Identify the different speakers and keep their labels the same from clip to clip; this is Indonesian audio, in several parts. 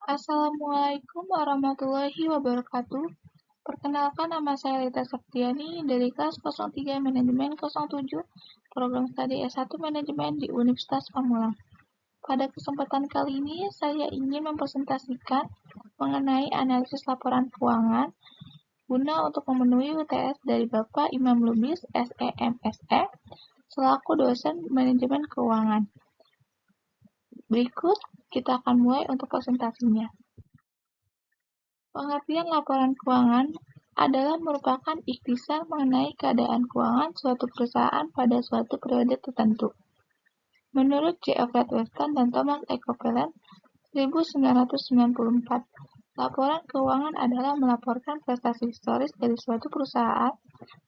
Speaker 1: Assalamualaikum warahmatullahi wabarakatuh. Perkenalkan, nama saya Lita Septiani dari kelas 03 Manajemen 07 Program Studi S1 Manajemen di Universitas Pamulang. Pada kesempatan kali ini, saya ingin mempresentasikan mengenai analisis laporan keuangan guna untuk memenuhi UTS dari Bapak Imam Lubis, SEMSE, selaku dosen Manajemen Keuangan. Berikut kita akan mulai untuk presentasinya. Pengertian laporan keuangan adalah merupakan ikhtisar mengenai keadaan keuangan suatu perusahaan pada suatu periode tertentu. Menurut J. Everett Weston dan Thomas E. Copeland, 1994, laporan keuangan adalah melaporkan prestasi historis dari suatu perusahaan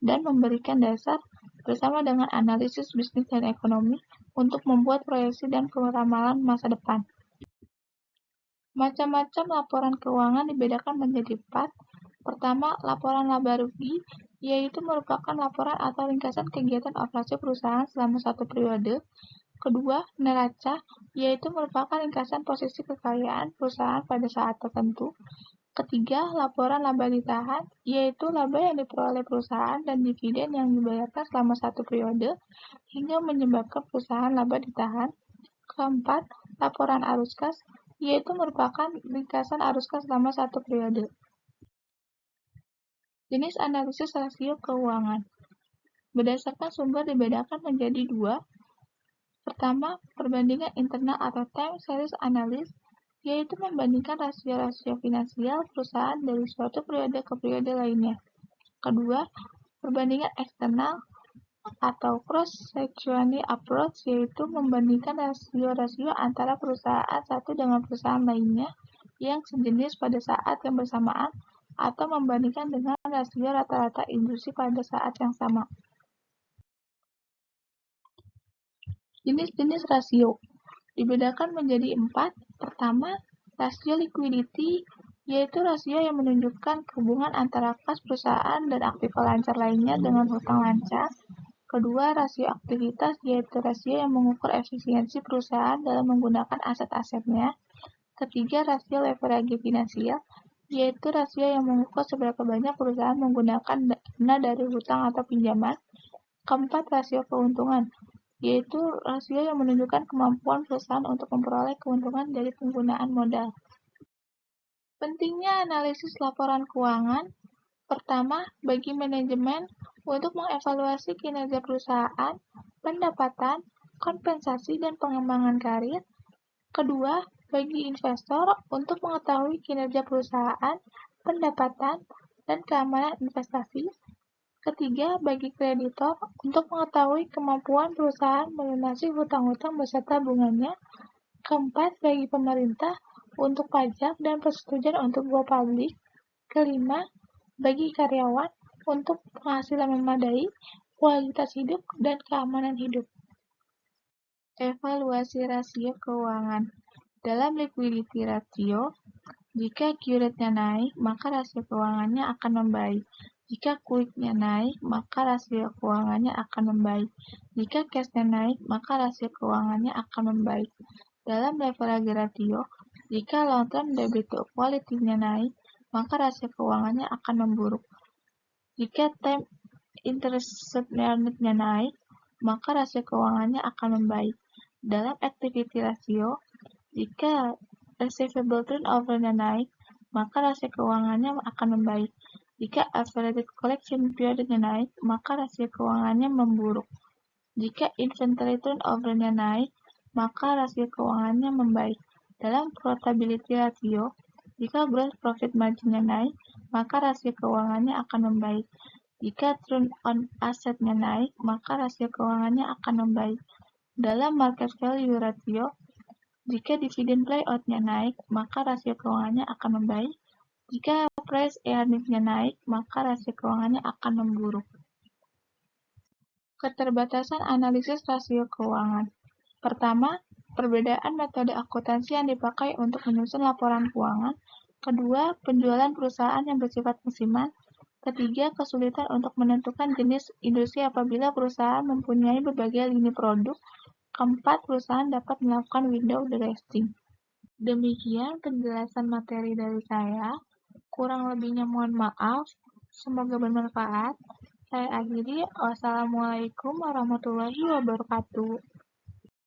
Speaker 1: dan memberikan dasar bersama dengan analisis bisnis dan ekonomi untuk membuat proyeksi dan peramalan masa depan. Macam-macam laporan keuangan dibedakan menjadi 4. Pertama, laporan laba rugi, yaitu merupakan laporan atau ringkasan kegiatan operasi perusahaan selama satu periode. Kedua, neraca, yaitu merupakan ringkasan posisi kekayaan perusahaan pada saat tertentu. Ketiga, laporan laba ditahan, yaitu laba yang diperoleh perusahaan dan dividen yang dibayarkan selama satu periode, hingga menyebabkan perusahaan laba ditahan. Keempat, laporan arus kas, yaitu merupakan ringkasan arus kas selama satu periode. Jenis analisis rasio keuangan. Berdasarkan sumber dibedakan menjadi 2. Pertama, perbandingan internal atau time series analysis, yaitu membandingkan rasio-rasio finansial perusahaan dari suatu periode ke periode lainnya. Kedua, perbandingan eksternal atau cross-sectional approach, yaitu membandingkan rasio-rasio antara perusahaan satu dengan perusahaan lainnya yang sejenis pada saat yang bersamaan, atau membandingkan dengan rasio rata-rata industri pada saat yang sama. Jenis-jenis rasio dibedakan menjadi 4. Pertama, rasio liquidity, yaitu rasio yang menunjukkan hubungan antara kas perusahaan dan aktiva lancar lainnya dengan hutang lancar. Kedua, rasio aktivitas, yaitu rasio yang mengukur efisiensi perusahaan dalam menggunakan aset-asetnya. Ketiga, rasio leverage finansial, yaitu rasio yang mengukur seberapa banyak perusahaan menggunakan dana dari hutang atau pinjaman. Keempat, rasio keuntungan, yaitu rasio yang menunjukkan kemampuan perusahaan untuk memperoleh keuntungan dari penggunaan modal. Pentingnya analisis laporan keuangan. Pertama, bagi manajemen untuk mengevaluasi kinerja perusahaan, pendapatan, kompensasi, dan pengembangan karir. Kedua, bagi investor untuk mengetahui kinerja perusahaan, pendapatan, dan keamanan investasi. Ketiga, bagi kreditor untuk mengetahui kemampuan perusahaan melunasi hutang-hutang beserta bunganya. Keempat, bagi pemerintah untuk pajak dan persetujuan untuk go public. Kelima, bagi karyawan untuk penghasilan memadai, kualitas hidup, dan keamanan hidup. Evaluasi rasio keuangan. Dalam liquidity ratio, jika Q-rate-nya naik, maka rasio keuangannya akan membaik. Jika quick-nya naik, maka rasio keuangannya akan membaik. Jika cash-nya naik, maka rasio keuangannya akan membaik. Dalam leverage ratio, jika long-term debit to quality-nya naik, maka rasio keuangannya akan memburuk. Jika time interest rate-nya naik, maka rasio keuangannya akan membaik. Dalam activity ratio, jika receivable turnover-nya naik, maka rasio keuangannya akan membaik. Jika average collection period-nya naik, maka rasio keuangannya memburuk. Jika inventory turnover-nya naik, maka rasio keuangannya membaik. Dalam profitability ratio, jika gross profit margin-nya naik, maka rasio keuangannya akan membaik. Jika turn on asset-nya naik, maka rasio keuangannya akan membaik. Dalam market value ratio, jika dividen payout-nya naik, maka rasio keuangannya akan membaik. Jika price earnings-nya naik, maka rasio keuangannya akan memburuk. Keterbatasan analisis rasio keuangan. Pertama, perbedaan metode akuntansi yang dipakai untuk menyusun laporan keuangan. Kedua, penjualan perusahaan yang bersifat musiman. Ketiga, kesulitan untuk menentukan jenis industri apabila perusahaan mempunyai berbagai lini produk. Keempat, perusahaan dapat melakukan window dressing. Demikian penjelasan materi dari saya. Kurang lebihnya mohon maaf. Semoga bermanfaat. Saya akhiri. Wassalamualaikum warahmatullahi wabarakatuh.